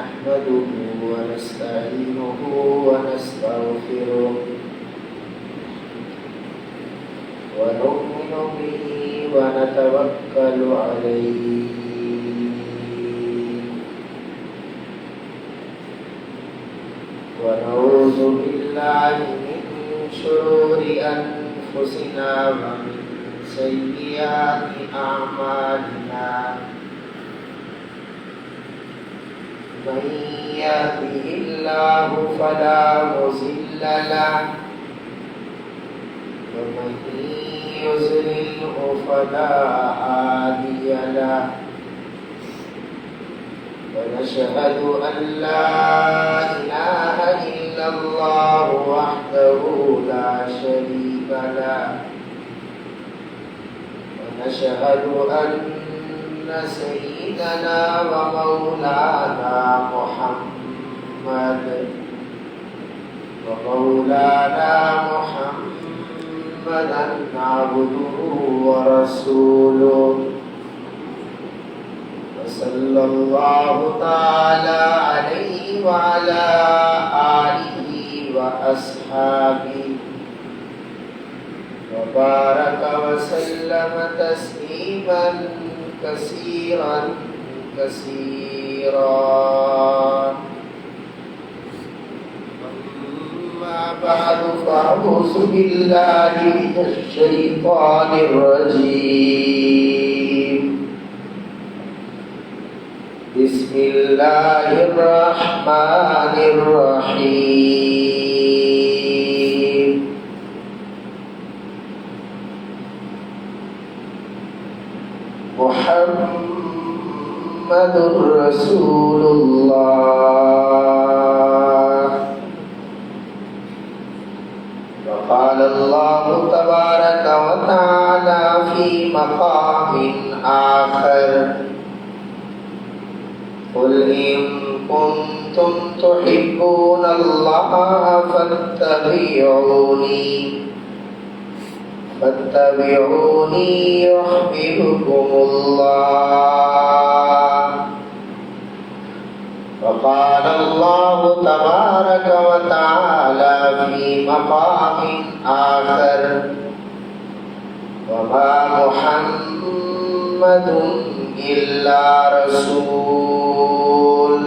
نحمده ونستعينه ونستغفره ونؤمن به ونتوكل عليه ونعوذ بالله من شرور أنفسنا ومن سيئات أعمالنا من يهده الله فلا مضل له ومن يضلله فلا هادي له ونشهد أن لا إله إلا الله وحده لا شريك له ونشهد أن سيدنا ومولانا محمدا عبده ورسوله وصلى الله تعالى عليه وعلى آله وأصحابه وبارك وسلم تسليما كثيرا أما بعد فأعوذ بالله من الشيطان الرجيم بسم الله الرحمن الرحيم محمد رسول الله وقال الله تبارك وتعالى في مقام آخر قل إن كنتم تحبون الله فاتبعوني يحببكم الله وقال الله تبارك وتعالى في مقام آخر وما محمد إلا رسول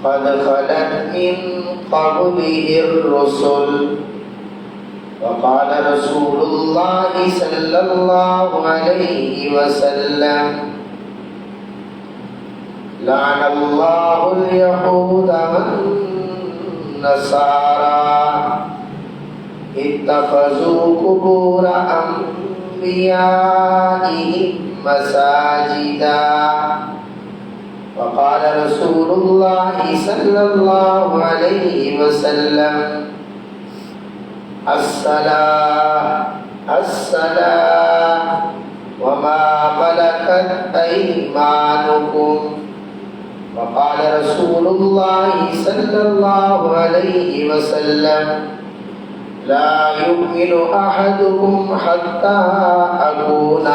قد خلت من قبله الرسل وقال رسول الله صلى الله عليه وسلم لعن الله اليهود والنصارى اتخذوا قبور أنبيائهم مساجدا وقال رسول الله صلى الله عليه وسلم الصلاة وما ملكت أيمانكم وقال رسول الله صلى الله عليه وسلم لا يؤمن أحدكم حتى أكون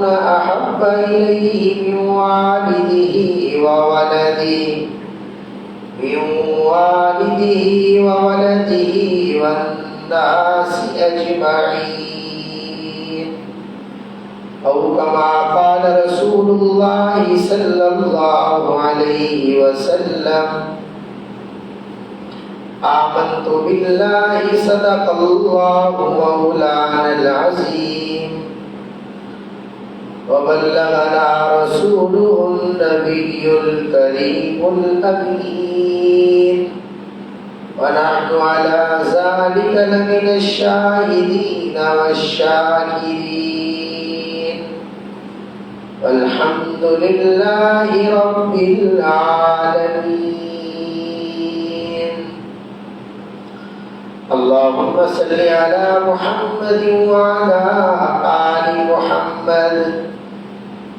أحب إليه من والده وولده والناس أجمعين أو كما قال رسول الله صلى الله عليه وسلم آمنت بالله صدق الله مولانا العظيم وبلغنا رسوله النبي الكريم الأمين ونحن على ذلك لمن الشاهدين والشاكرين والحمد لله رب العالمين اللهم صل على محمد وعلى آل محمد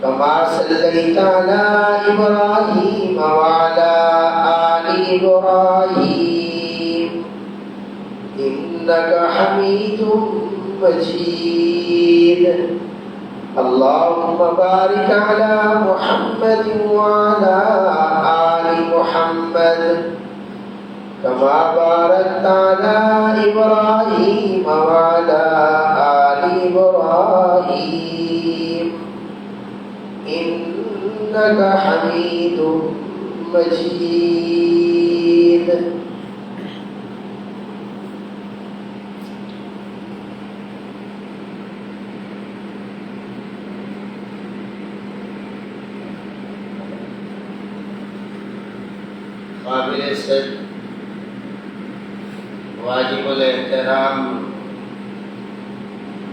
كما صليت على إبراهيم وعلى آل إبراهيم إنك حميد مجيد اللهم بارك على محمد وعلى آل محمد كما باركت على إبراهيم وعلى آل إبراهيم إنك حميد مجيد. قابل صد واجب الاحترام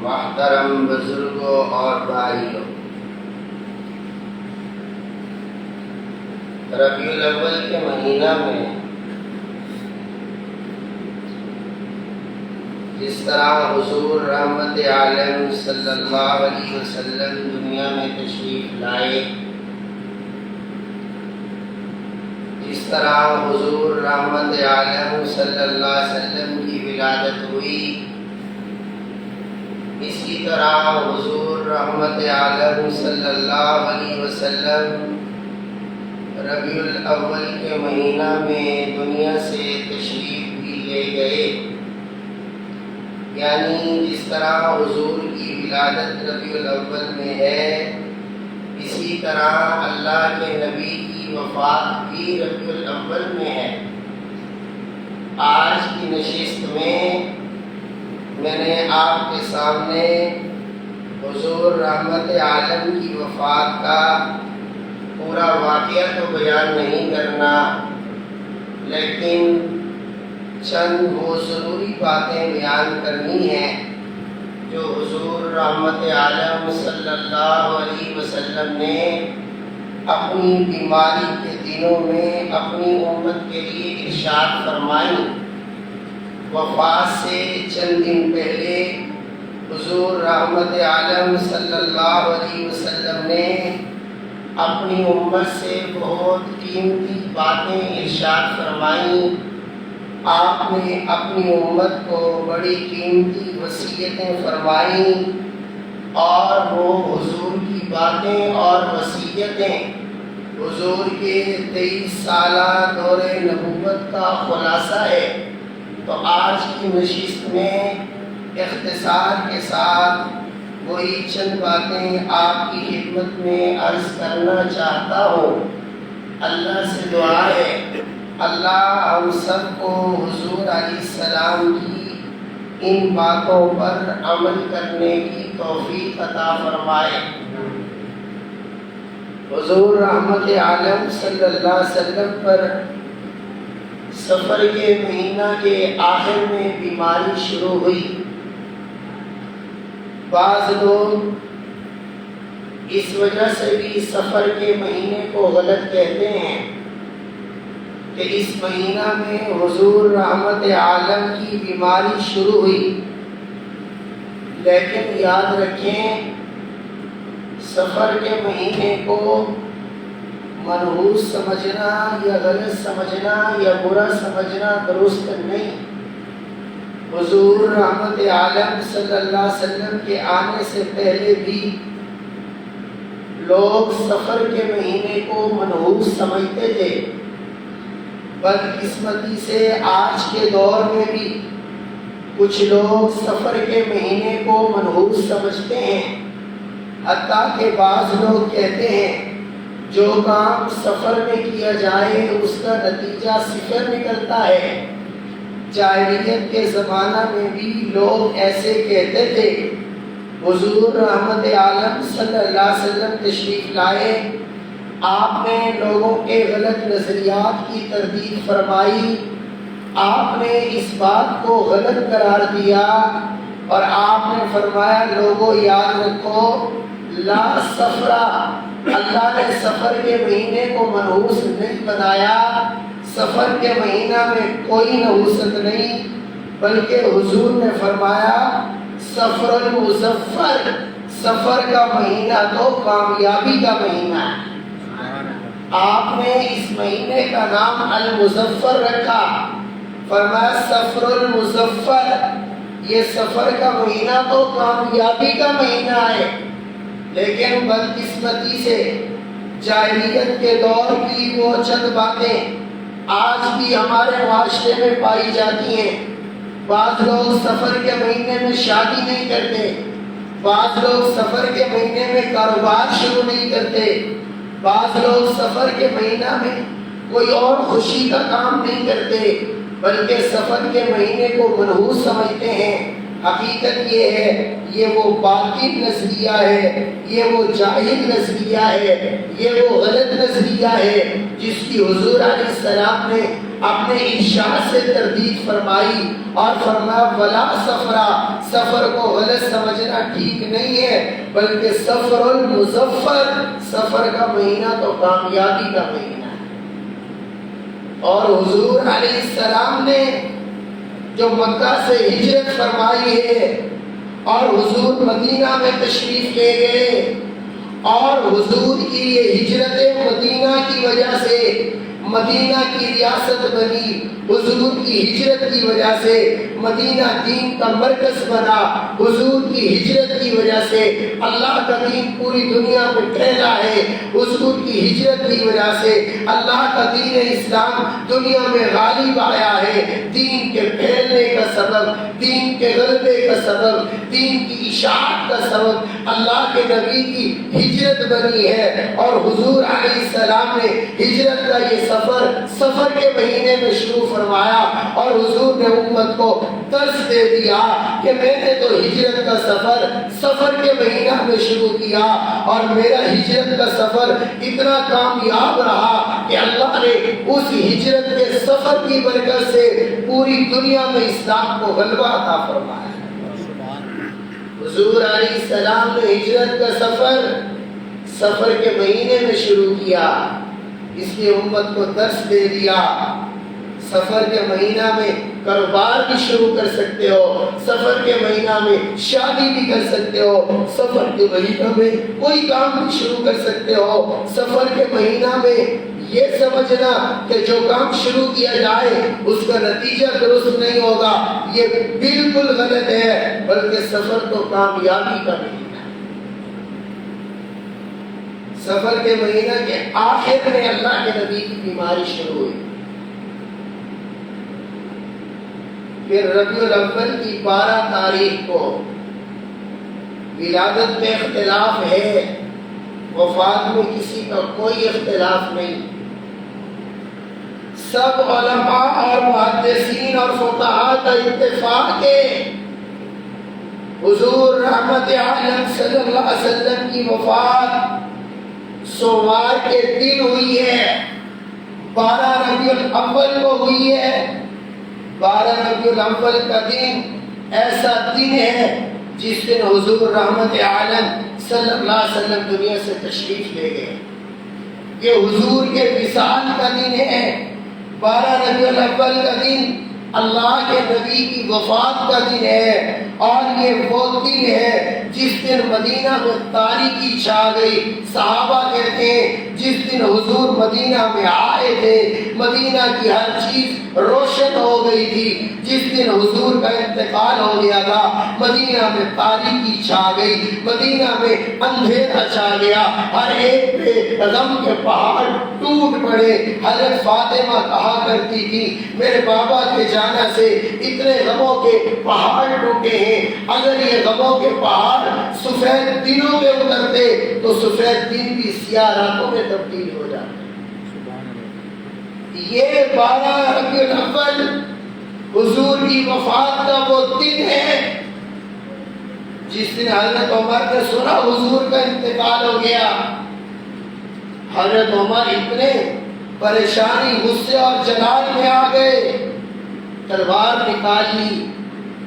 محترم بزرگوں اور بھائیوں، ربیع الاول کے مہینہ میں جس طرح حضور رحمت عالم صلی اللہ علیہ وسلم دنیا میں تشریف لائے، جس طرح حضور رحمت عالم صلی اللہ علیہ وسلم کی ولادت ہوئی، اسی طرح حضور رحمت عالم صلی اللہ علیہ وسلم ربیع الاول کے مہینہ میں دنیا سے تشریف بھی لے گئے. یعنی جس طرح حضور کی ولادت ربیع الاول میں ہے، اسی طرح اللہ کے نبی کی وفات بھی ربیع الاول میں ہے. آج کی نشست میں میں نے آپ کے سامنے حضور رحمت عالم کی وفات کا پورا واقعہ تو بیان نہیں کرنا، لیکن چند وہ ضروری باتیں بیان کرنی ہیں جو حضور رحمت عالم صلی اللہ علیہ وسلم نے اپنی بیماری کے دنوں میں اپنی امت کے لیے ارشاد فرمائی. وفات سے چند دن پہلے حضور رحمت عالم صلی اللہ علیہ وسلم نے اپنی امت سے بہت قیمتی باتیں ارشاد فرمائیں. آپ نے اپنی امت کو بڑی قیمتی وصیتیں فرمائیں، اور وہ حضور کی باتیں اور وصیتیں حضور کے 23 سالہ دور نبوت کا خلاصہ ہے. تو آج کی نشست میں اختصار کے ساتھ وہی چند باتیں آپ کی خدمت میں عرض کرنا چاہتا ہوں. اللہ سے دعا ہے اللہ ہم سب کو حضور علیہ السلام کی ان باتوں پر عمل کرنے کی توفیق عطا فرمائے. حضور رحمت عالم صلی اللہ علیہ وسلم پر سفر کے مہینہ کے آخر میں بیماری شروع ہوئی. بعض لوگ اس وجہ سے بھی سفر کے مہینے کو غلط کہتے ہیں کہ اس مہینہ میں حضور رحمت عالم کی بیماری شروع ہوئی. لیکن یاد رکھیں، سفر کے مہینے کو منحوس سمجھنا یا غلط سمجھنا یا برا سمجھنا درست نہیں. حضور رحمت عالم صلی اللہ علیہ وسلم کے آنے سے پہلے بھی لوگ سفر کے مہینے کو منحوس سمجھتے تھے. بدقسمتی سے آج کے دور میں بھی کچھ لوگ سفر کے مہینے کو منحوس سمجھتے ہیں. حتیٰ کہ بعض لوگ کہتے ہیں جو کام سفر میں کیا جائے اس کا نتیجہ صفر نکلتا ہے. جاہلیت کے زمانہ میں بھی لوگ ایسے کہتے تھے. حضور رحمت عالم صلی اللہ علیہ وسلم تشریف لائے، آپ نے لوگوں کے غلط نظریات کی تردید فرمائی، آپ نے اس بات کو غلط قرار دیا اور آپ نے فرمایا لوگوں یاد رکھو لا سفرا، اللہ نے سفر کے مہینے کو منحوس نہیں بنایا. سفر کے مہینہ میں کوئی نحوست نہیں، بلکہ حضور نے فرمایا سفر المظفر، سفر کا مہینہ تو کامیابی کا مہینہ ہے. آپ نے اس مہینے کا نام المظفر رکھا. فرمایا سفر المظفر، یہ سفر کا مہینہ تو کامیابی کا مہینہ ہے. لیکن بدقسمتی سے جاہلیت کے دور کی وہ چند باتیں آج بھی ہمارے معاشرے میں پائی جاتی ہیں۔ بعض لوگ سفر کے مہینے میں شادی نہیں کرتے، بعض لوگ سفر کے مہینے میں کاروبار شروع نہیں کرتے، بعض لوگ سفر کے مہینہ میں کوئی اور خوشی کا کام نہیں کرتے، بلکہ سفر کے مہینے کو منحوس سمجھتے ہیں۔ حقیقت یہ ہے، یہ وہ باطل نظریہ ہے، یہ وہ جاہل نظریہ ہے، یہ وہ غلط نظریہ ہے جس کی حضور علیہ السلام نے اپنے ارشاد سے تردید فرمائی اور فرمایا ولا سفرا، سفر کو غلط سمجھنا ٹھیک نہیں ہے، بلکہ سفر المظفر، سفر کا مہینہ تو کامیابی کا مہینہ ہے۔ اور حضور علیہ السلام نے جو مکہ سے ہجرت فرمائی ہے اور حضور مدینہ میں تشریف لے گئے، اور حضور کی یہ ہجرت مدینہ کی وجہ سے مدینہ کی ریاست بنی، حضور کی ہجرت کی وجہ سے مدینہ دین کا مرکز بنا، حضور کی ہجرت کی وجہ سے اللہ کا دین پوری دنیا میں پھیلا ہے، حضور کی ہجرت کی وجہ سے اللہ کا دین اسلام دنیا میں غالب آیا ہے۔ دین کے پھیلنے کا سبب، دین کے غلبے کا سبب، دین کی اشاعت کا سبب اللہ کے نبی کی ہجرت بنی ہے۔ اور حضور علیہ السلام نے ہجرت کا یہ سفر کے مہینے میں شروع فرمایا، اور حضور نے امت کو درس دے دیا کہ میں نے تو ہجرت کا سفر کے مہینہ میں شروع کیا، اور میرا ہجرت کا سفر اتنا کامیاب رہا کہ اللہ نے اس ہجرت کے سفر کی برکت سے پوری دنیا میں اسلام کو غلبہ عطا فرمایا۔ حضور علیہ السلام نے ہجرت کا سفر کے مہینے میں شروع کیا، اس لیے امت کو درس دے دیا۔ سفر کے مہینہ میں کاروبار بھی شروع کر سکتے ہو، سفر کے مہینہ میں شادی بھی کر سکتے ہو، سفر کے مہینہ میں کوئی کام بھی شروع کر سکتے ہو۔ سفر کے مہینہ میں یہ سمجھنا کہ جو کام شروع کیا جائے اس کا نتیجہ درست نہیں ہوگا، یہ بالکل غلط ہے، بلکہ سفر تو کامیابی کا مہینہ۔ سفر کے مہینہ کے آخر میں اللہ کے نبی کی بیماری شروع ہوئی، پھر ربیع الاول کی 12 تاریخ کو ولادت میں اختلاف ہے، وفات میں کسی کا کوئی اختلاف نہیں۔ سب علماء اور محدثین اور فقہاء کا اتفاق ہے حضور رحمت عالم صلی اللہ علیہ وسلم کی وفات سوموار کے دن ہوئی ہے، 12 ربیع الاول کو ہوئی ہے۔ 12 ربیع الاول کا دن ایسا دن ہے جس دن حضور رحمت عالم صلی اللہ علیہ وسلم دنیا سے تشریف لے گئے۔ یہ حضور کے وصال کا دن ہے۔ 12 ربیع الاول کا دن اللہ کے نبی کی وفات کا دن ہے، اور یہ وہ دن ہے جس دن مدینہ میں تاریکی چھا گئی۔ صحابہ کہتے ہیں جس دن حضور مدینہ میں آئے تھے مدینہ کی ہر چیز روشن ہو گئی تھی، جس دن حضور کا انتقال ہو گیا تھا مدینہ میں تاریکی چھا گئی، مدینہ میں اندھیرا چھا گیا، ہر ایک پہ غم کے پہاڑ ٹوٹ پڑے۔ حضرت فاطمہ کہا کرتی تھی میرے بابا کے جانا سے اتنے غموں کے پہاڑ ٹوٹے ہیں، اگر یہ غموں کے پہاڑ سفید دنوں میں اترتے تو سفید دن بھی سیاہ راتوں میں تبدیل ہو جاتے۔ یہ 12 ربیع الاول حضور کی وفات کا وہ دن ہے جس دن حضرت عمر نے سنا حضور کا انتقال ہو گیا۔ حضرت عمر اتنے پریشانی، غصے اور جلال میں آ گئے، تلوار نکال لی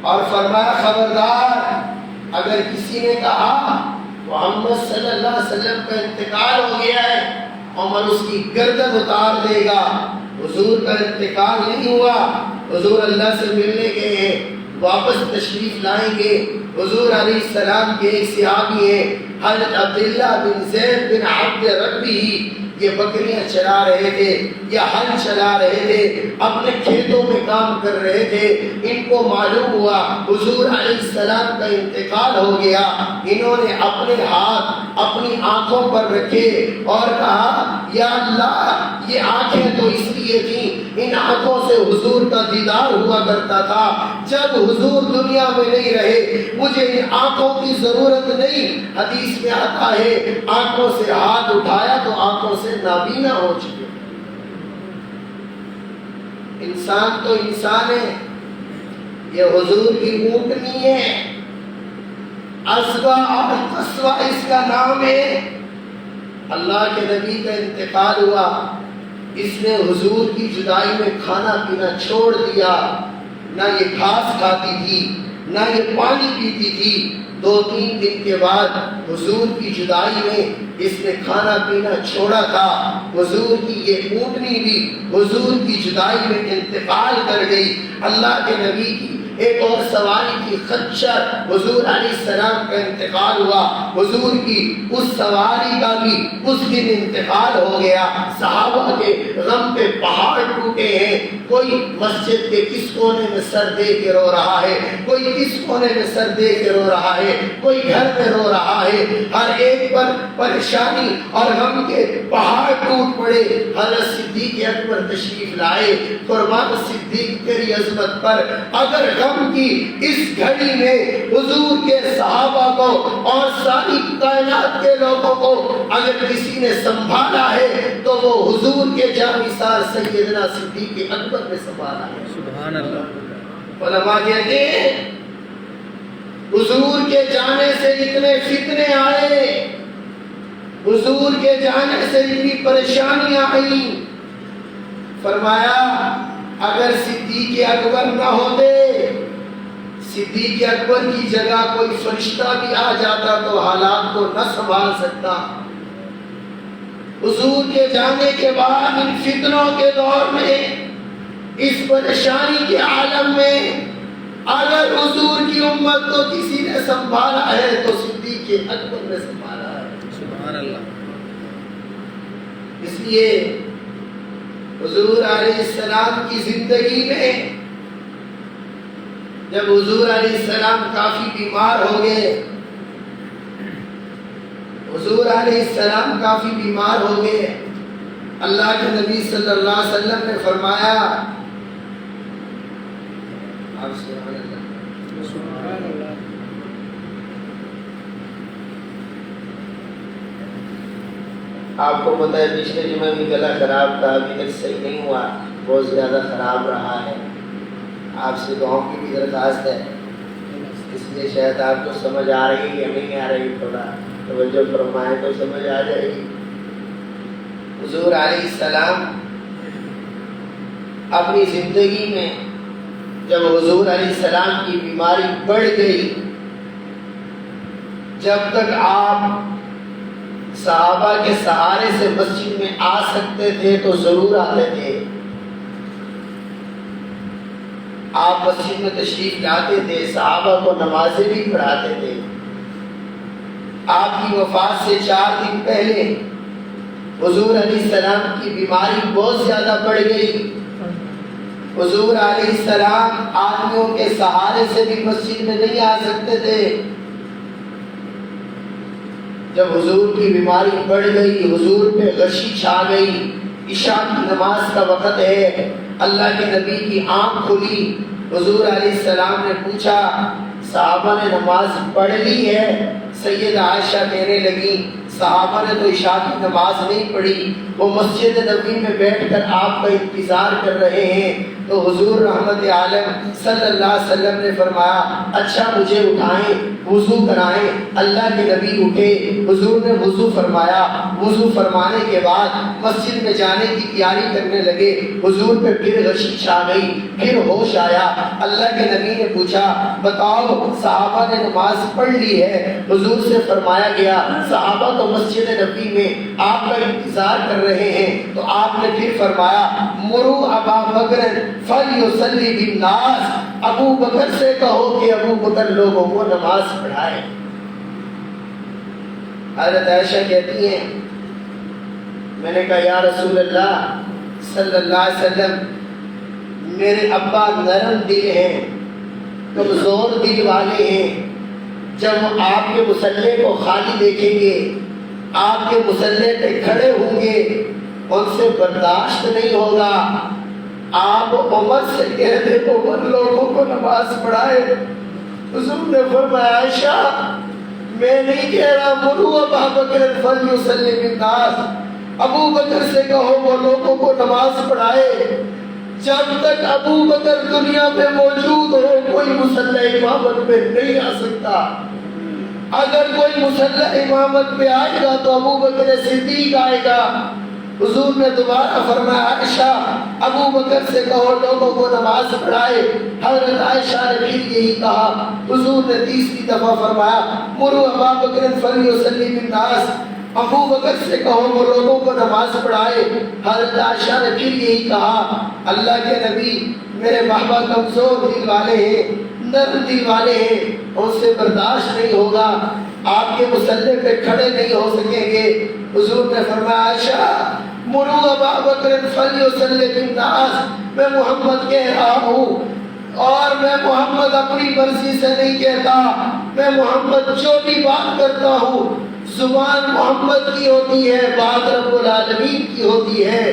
اور فرمایا خبردار اگر کسی نے کہا محمد صلی اللہ علیہ وسلم کا انتقال ہو گیا ہے عمر اس کی گردن اتار دے گا۔ حضور کا انتقال نہیں ہوا، حضور اللہ سے ملنے گئے ہیں، واپس تشریف لائیں گے۔ حضور علیہ السلام کے ایک صحابی ہیں حضرت عبداللہ بن زید بن عبد ربی یہ بکریاں چلا رہے تھے یا ہل چلا رہے تھے، اپنے کھیتوں میں کام کر رہے تھے، ان کو معلوم ہوا حضور علیہ السلام کا انتقال ہو گیا۔ انہوں نے اپنے ہاتھ اپنی آنکھوں پر رکھے اور کہا یا اللہ، یہ آنکھیں تو اس لیے تھیں، ان آنکھوں سے حضور کا دیدار ہوا کرتا تھا، جب حضور دنیا میں نہیں رہے مجھے ان آنکھوں کی ضرورت نہیں۔ حدیث میں آتا ہے آنکھوں سے ہاتھ اٹھایا تو آنکھوں سے نابینا ہو چکے۔ انسان تو انسان ہے، یہ حضور کی اونٹنی ہے، عصبہ اور قصوہ اس کا نام ہے۔ اللہ کے نبی کا انتقال ہوا، اس نے حضور کی جدائی میں کھانا پینا چھوڑ دیا، نہ یہ گھاس کھاتی تھی نہ یہ پانی پیتی تھی۔ 2-3 دن کے بعد حضور کی جدائی میں اس نے کھانا پینا چھوڑا تھا۔ حضور کی یہ اونٹنی بھی حضور کی جدائی میں انتقال کر گئی۔ اللہ کے نبی کی ایک اور سواری کی خچر حضور علیہ السلام کا انتقال ہوا، حضور کی اس سواری کا بھی اس دن انتقال ہو گیا۔ صحابہ کے غم پہ پہاڑ ٹوٹے ہیں، کوئی مسجد کے کس کونے میں سر دے کے رو رہا ہے، کوئی کس کونے میں سر دے کے رو رہا ہے، کوئی گھر میں رو رہا ہے، ہر ایک پر پریشانی اور غم کے پہاڑ ٹوٹ پڑے۔ حضرت صدیق اکبر تشریف لائے، قربان صدیق تیری عظمت پر اگر غم کی اس گھڑی میں حضور کے صحابہ کو اور ساری کائنات کے لوگوں کو اگر کسی نے سنبھالا ہے تو وہ حضور کے جانثار سیدنا صدیق اکبر نے سنبھالا ہے۔ سبحان اللہ۔ علماء کہتے ہیں حضور کے جانے سے اتنے فتنے آئے، حضور کے جانے سے اتنی پریشانیاں آئیں، فرمایا اگر صدیق اکبر نہ ہوتے، صدیق اکبر کی جگہ کوئی فرشتہ بھی آ جاتا تو حالات کو نہ سنبھال سکتا۔ حضور کے جانے کے بعد ان فتنوں کے دور میں، اس پریشانی کے عالم میں اگر حضور کی امت کو کسی نے سنبھالا ہے تو صدیق اکبر نے سنبھالا ہے۔ سبحان اللہ۔ اس لیے حضور علیہ السلام کی زندگی میں جب حضور علیہ السلام کافی بیمار ہو گئے، حضور علیہ السلام کافی بیمار ہو گئے، اللہ کے نبی صلی اللہ علیہ وسلم نے فرمایا، آپ سبحان اللہ، سبحان اللہ۔ آپ کو پتہ ہے پچھلے جمعے بھی گلا خراب تھا، ابھی تک صحیح نہیں ہوا، بہت زیادہ خراب رہا ہے۔ آپ سے دعاؤں کی بھی درخواست ہے، اس لیے شاید آپ کو سمجھ آ رہی ہے یا نہیں آ رہی، تھوڑا توجہ فرمائیں تو سمجھ آ جائے گی۔ حضور علیہ السلام اپنی زندگی میں جب حضور علیہ السلام کی بیماری بڑھ گئی، جب تک آپ صحابہ کے سہارے سے مسجد میں آ سکتے تھے تو ضرور آتے تھے، آپ مسجد میں تشریف لاتے تھے، صحابہ کو نمازیں بھی پڑھاتے تھے۔ آپ کی وفات سے 4 دن پہلے حضور علیہ السلام کی بیماری بہت زیادہ بڑھ گئی۔ حضور علیہ السلام آدمیوں کے سہارے سے بھی مسجد میں نہیں آ سکتے تھے۔ جب حضور کی بیماری بڑھ گئی، حضور پہ غشی چھا گئی، عشاء کی نماز کا وقت ہے، اللہ کے نبی کی آنکھ کھلی، حضور علیہ السلام نے پوچھا، صحابہ نے نماز پڑھ لی ہے؟ سیدہ عائشہ کہنے لگی صحابہ نے تو عشاء کی نماز نہیں پڑھی، وہ مسجد نبوی میں بیٹھ کر آپ کا انتظار کر رہے ہیں۔ تو حضور رحمت عالم صلی اللہ علیہ وسلم نے فرمایا اچھا مجھے اٹھائیں، وضو کرائیں۔ اللہ کے نبی اٹھے، حضور نے وضو فرمایا، وضو فرمانے کے بعد مسجد میں جانے کی تیاری کرنے لگے، حضور پہ پھر غشی چھا گئی، پھر ہوش آیا۔ اللہ کے نبی نے پوچھا بتاؤ صحابہ نے نماز پڑھ لی ہے؟ حضور سے فرمایا گیا صحابہ تو مسجد نبی میں آپ کا انتظار کر رہے ہیں۔ تو آپ نے پھر فرمایا مرو ابا بکر فلیصلی بالناس، ابو بکر سے کہو کہ ابو بکر لوگوں کو نماز پڑھائے۔ حضرت عائشہ کہتی ہیں میں نے کہا یا رسول اللہ صلی اللہ علیہ وسلم، میرے ابا نرم دل ہیں، کمزور دل والے ہیں، جب وہ آپ کے مصلے کو خالی دیکھیں گے، آپ کے مصلے پہ کھڑے ہوں گے، ان سے برداشت نہیں ہوگا۔ آپ عمر سے کہہ دے عمر لوگوں کو نماز پڑھائے۔ حضور نے فرمایا عائشہ میں نہیں کہہ رہا مرو ابا بکر فلیصلی بالناس، ابو بکر سے کہو وہ لوگوں کو نماز پڑھائے۔ جب تک ابو بکر دنیا میں موجود ہو کوئی مصلی امامت پہ نہیں آ سکتا۔ اگر کوئی مصلی امامت پہ آئے گا تو ابو بکر صدیق آئے گا۔ حضور نے دوبارہ فرمایا عائشہ ابو بکر سے کہو لوگوں کو نماز پڑھائے۔ حضرت عائشہ نے پھر یہی کہا۔ حضور نے تیسری دفعہ فرمایا مرو ابا بکر فلیصلی بالناس، ابو بکر سے کہو وہ لوگوں کو نماز پڑھائے۔ حضرت عائشہ نے پھر یہی کہا۔ اللہ کے نبی میرے بابا کمزور دل والے ہیں، نرم دل والے ہیں، ان سے برداشت نہیں ہوگا، آپ کے مصلی پہ کھڑے نہیں ہو سکیں گے۔ حضور نے فرمایا عائشہ مرو ابا بکر فلیصلی بالناس، میں محمد کہہ رہا ہوں اور میں محمد اپنی مرضی سے نہیں کہتا، میں محمد جو بھی بات کرتا ہوں زبان محمد کی ہوتی ہے، بات رب العالمین کی ہوتی ہے۔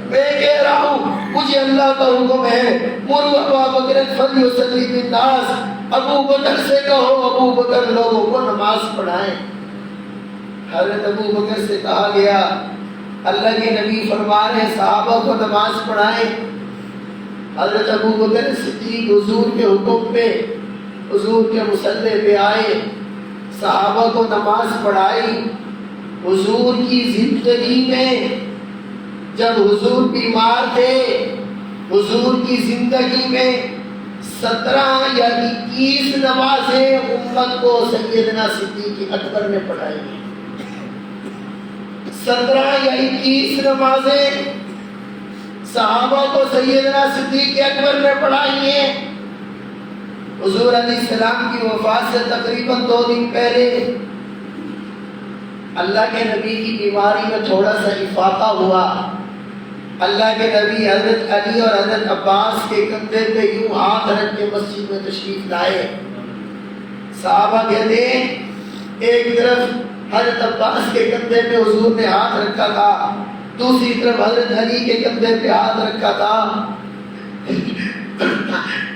میں کہہ رہا ہوں مجھے اللہ کا حکم ہے مرو ابا بکر فلیصلی بالناس، ابو بکر سے کہو ابو بکر لوگوں کو نماز پڑھائیں۔ حضرت ابو بکر سے کہا گیا، اللہ کے نبی فرما رہے ہیں صحابہ کو نماز پڑھائیں۔ حضرت ابو بکر صدیق حضور کے حکم پہ حضور کے مصلی پہ آئے، صحابہ کو نماز پڑھائی۔ حضور کی زندگی میں جب حضور بیمار تھے، حضور کی زندگی میں 17 یا 21 نمازیں امت کو سیدنا صدیق اکبر نے پڑھائی ہیں۔ 17 یا 21 نمازیں صحابہ کو سیدنا صدیق اکبر نے پڑھائی ہیں۔ حضور علیہ السلام کی وفات سے تقریباً 2 دن پہلے اللہ کے نبی کی بیماری میں تھوڑا سا افاقہ ہوا۔ اللہ کے نبی حضرت علی اور حضرت عباس کے کندھے پہ یوں ہاتھ رکھ کے مسجد میں تشریف لائے۔ صحابہ کہتے ہیں ایک طرف حضرت عباس کے کندھے پہ حضور نے ہاتھ رکھا تھا، دوسری طرف حضرت علی کے کندھے پہ ہاتھ رکھا تھا۔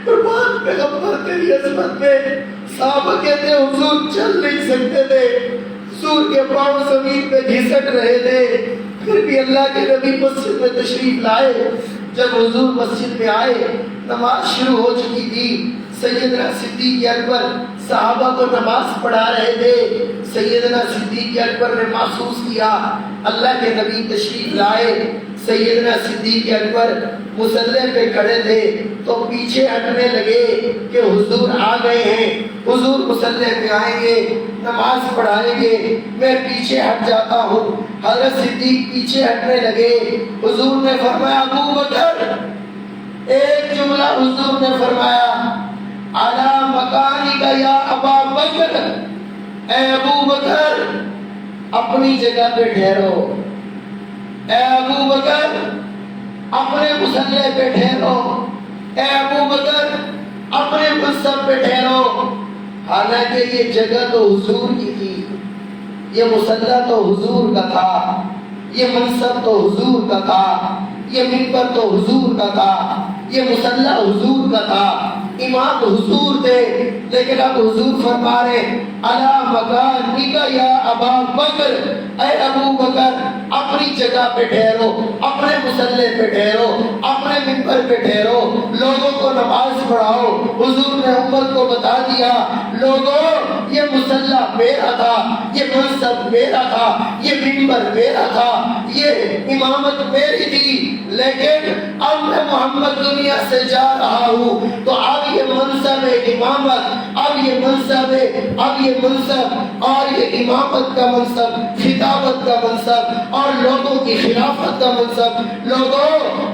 قربان پیغمبر تیری عظمت میں صحابہ کہتے ہیں حضور چل نہیں سکتے تھے، حضور کے پاؤں زمین پہ گھسٹ رہے تھے، پھر بھی اللہ کے نبی مسجد میں تشریف لائے۔ جب حضور مسجد میں آئے نماز شروع ہو چکی تھی، سیدنا صدیق اکبر صحابہ کو نماز پڑھا رہے تھے۔ سیدنا صدیق اکبر نے محسوس کیا اللہ کے نبی تشریف لائے، سیدنا صدیق اکبر مصلی پہ کھڑے تھے تو پیچھے ہٹنے لگے کہ حضور آ گئے ہیں، حضور مصلی پہ آئیں گے، نماز پڑھائیں گے، میں پیچھے ہٹ جاتا ہوں۔ حضرت صدیق پیچھے ہٹنے لگے۔ حضور نے فرمایا ابو بکر، ایک جملہ حضور نے فرمایا علی مکانک یا ابا بکر، اے ابو بکر اپنی جگہ پہ ٹھہرو، اے ابو بکر اپنے مصلی پہ ٹھہرو، اے ابو بکر اپنے منصب پہ ٹھہرو۔ حالانکہ یہ جگہ تو حضور کی تھی، یہ مصلی تو حضور کا تھا، یہ منصب تو حضور کا تھا، یہ منبر تو حضور کا تھا، یہ مصلی حضور کا تھا، امام حضور تھے، لیکن اب حضور فرما رہے علی مکانک یا ابا بکر، اے ابو بکر اپنی جگہ پہ ٹھہرو، اپنے مصلی پہ ٹھہرو، اپنے منبر پہ ٹھہرو، لوگوں کو نماز پڑھاؤ۔ حضور نے امت کو بتا دیا لوگوں یہ مصلی میرا تھا، یہ منصب میرا تھا، یہ منبر میرا تھا، یہ امامت میری تھی، لیکن اب میں محمد دنیا سے جا رہا ہوں تو اب یہ منصب امامت، اب یہ منصب اور یہ امامت کا منصب، خطابت کا منصب اور لوگوں کی خلافت کا منصب، لوگوں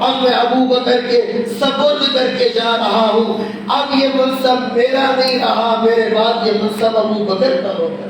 اب میں ابو بکر کے سپرد کر کے جا رہا ہوں، اب یہ منصب میرا نہیں رہا، میرے بعد یہ منصب ابو بکر کا ہوگا۔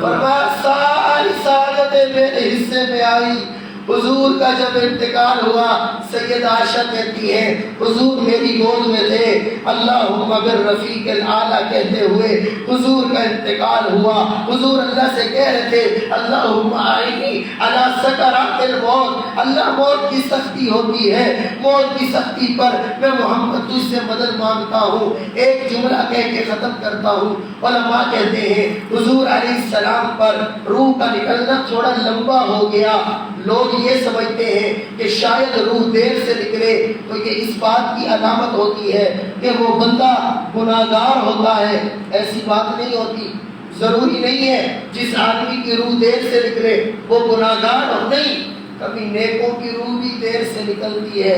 فرمایا ساری سعادتیں میرے حصے میں آئی. حضور کا جب انتقال ہوا سید عائشہ کہتی ہے حضور میری گود میں تھے. اللہم بالرفیق الاعلیٰ کہتے ہوئے حضور کا انتقال ہوا. حضور اللہ سے کہہ رہے تھے اللہم اعنی علی سکرات الموت. اللہ موت کی سختی ہوتی ہے, موت کی سختی پر میں محمد تجھ سے مدد مانگتا ہوں. ایک جملہ کہہ کے ختم کرتا ہوں. علماء کہتے ہیں حضور علیہ السلام پر روح کا نکلنا تھوڑا لمبا ہو گیا. لوگ یہ سمجھتے ہیں کہ شاید روح دیر سے نکلے تو یہ اس بات کی علامت ہوتی ہے کہ وہ بندہ گناہگار ہوتا ہے. ایسی بات نہیں ہوتی. ضروری نہیں ہے جس آدمی کی روح دیر سے نکلے وہ گناہگار ہو. نہیں, کبھی نیکوں کی روح بھی دیر سے نکلتی ہے,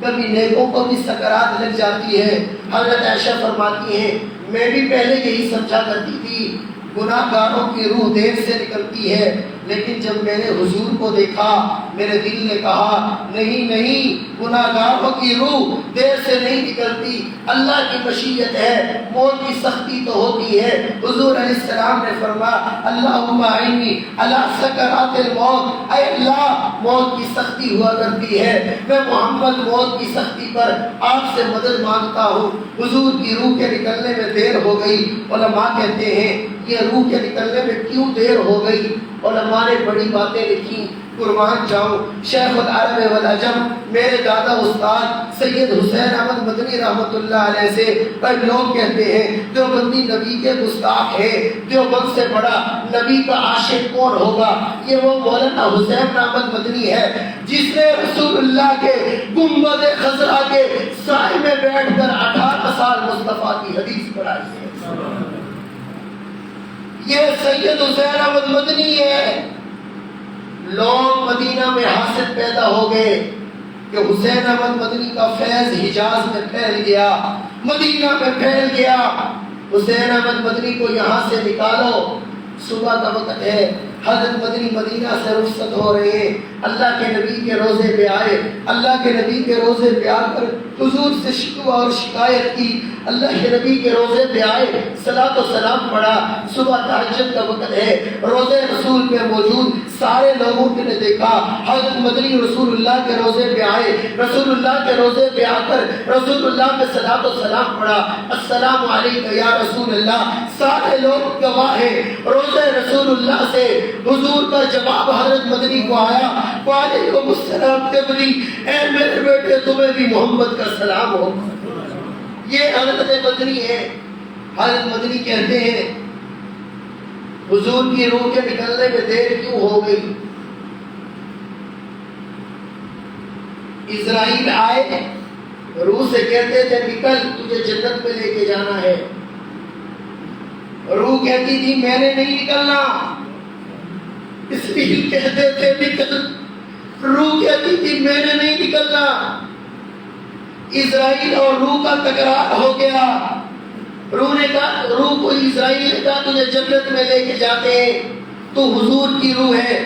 کبھی نیکوں کو بھی سکرات لگ جاتی ہے. حضرت عائشہ فرماتی ہیں میں بھی پہلے یہی سمجھا کرتی تھی گناہ گاروں کی روح دیر سے نکلتی ہے, لیکن جب میں نے حضور کو دیکھا میرے دل نے کہا نہیں نہیں, گناہ گاروں کی روح دیر سے نہیں نکلتی. اللہ کی مشیت ہے, موت کی سختی تو ہوتی ہے. حضور علیہ السلام نے فرمایا اللہم اعنی علی سکرات الموت. اے اللہ موت کی سختی ہوا کرتی ہے, میں محمد موت کی سختی پر آپ سے مدد مانگتا ہوں. حضور کی روح کے نکلنے میں دیر ہو گئی. علماء کہتے ہیں یہ روح کے نکلنے میں کیوں دیر ہو گئی؟ علماء نے بڑی باتیں لکھی, قربان جاؤں. شیخ العرب والعجم میرے دادا استاد سید حسین احمد مدنی رحمۃ اللہ علیہ سے کئی لوگ کہتے ہیں دیوبندی نبی کے گستاخ ہے. دیوبند سے بڑا نبی کا عاشق کون ہوگا؟ یہ وہ مولانا حسین احمد مدنی ہے جس نے رسول اللہ کے گنبد خضرا کے سائے میں بیٹھ کر 18 سال مصطفیٰ کی حدیث پڑھائی ہے. یہ سید حسین احمد مدنی ہے. لوگ مدینہ میں حاسد پیدا ہو گئے کہ حسین احمد مدنی کا فیض حجاز میں پھیل گیا, مدینہ میں پھیل گیا. حسین احمد مدنی کو یہاں سے نکالو, صبح کا وقت ہے, حضرت مدنی مدینہ سے رخصت ہو رہے ہیں. اللہ کے نبی کے روزے پہ آئے, اللہ کے نبی کے روزے پہ آ کر حضور سے شکوہ اور شکایت کی. اللہ کے نبی کے روزے پہ آئے, صلاۃ و سلام پڑھا. صبح تہجد کا وقت ہے, روزے رسول پہ موجود سارے لوگوں نے دیکھا حضرت مدنی رسول اللہ کے روزے پہ آئے. رسول اللہ کے روزے پہ آ کر رسول اللہ پہ صلاۃ و سلام پڑھا. السلام علیکم یا رسول اللہ. سارے لوگ گواہ ہیں. روزے رسول اللہ سے حضور کا جواب حضرت مدنی کو آیا وعلیکم السلام قبلی, اے میرے بیٹے تمہیں بھی محمد کا سلام ہو. یہ حضرت مدنی ہے. حضرت مدنی کہتے ہیں حضور کی روح کے نکلنے میں دیر کیوں ہو گئی؟ اسرائیل آئے, روح سے کہتے تھے نکل تجھے جنت میں لے کے جانا ہے. روح کہتی تھی میں نے نہیں نکلنا. اسرائیل کہتے تھے نکل, روح کہتی تھی میں نے نہیں نکلنا. اسرائیل اور روح کا تکرار ہو گیا. روح نے کہا, روح کو اسرائیل نے کہا تجھے جنت میں لے کے جاتے ہیں, تو حضور کی روح ہے,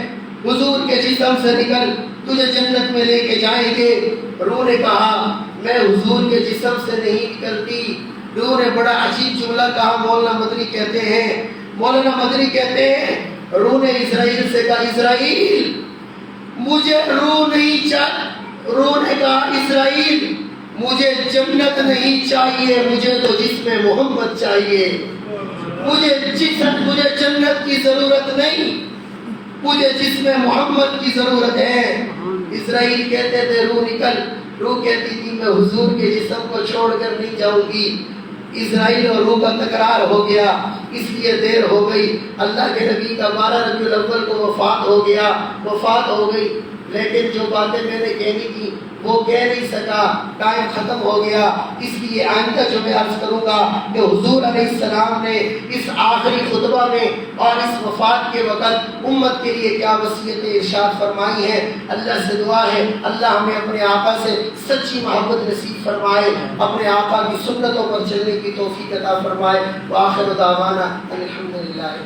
حضور کے جسم سے نکل تجھے جنت میں لے کے جائیں گے. روح نے کہا میں حضور کے جسم سے نہیں نکلتی. روح نے بڑا عجیب جملہ کہا. مولانا مدنی کہتے ہیں, مولانا مدنی کہتے ہیں روح نے اسرائیل سے کہا اسرائیل مجھے روح نہیں چاہیے. روح نے کہا اسرائیل مجھے جنت نہیں چاہیے, مجھے تو جسم محمد چاہیے. مجھے جنت کی ضرورت نہیں, مجھے جسم محمد کی ضرورت ہے. اسرائیل کہتے تھے روح نکل. روح کہتی تھی میں حضور کے جسم کو چھوڑ کر نہیں جاؤں گی. اسرائیل اور روح کا تکرار ہو گیا, اس لیے دیر ہو گئی. اللہ کے نبی کا 12 ربیع الاول کو وفات ہو گیا, وفات ہو گئی. لیکن جو باتیں میں نے کہنی تھی وہ کہہ نہیں سکا, ٹائم ختم ہو گیا. اس لیے آئندہ جو میں عرض کروں گا کہ حضور علیہ السلام نے اس آخری خطبہ میں اور اس وفات کے وقت امت کے لیے کیا وصیتیں ارشاد فرمائی ہیں. اللہ سے دعا ہے اللہ ہمیں اپنے آقا سے سچی محبت نصیب فرمائے, اپنے آقا کی سنتوں پر چلنے کی توفیق عطا فرمائے. وآخر دعوانا الحمدللہ.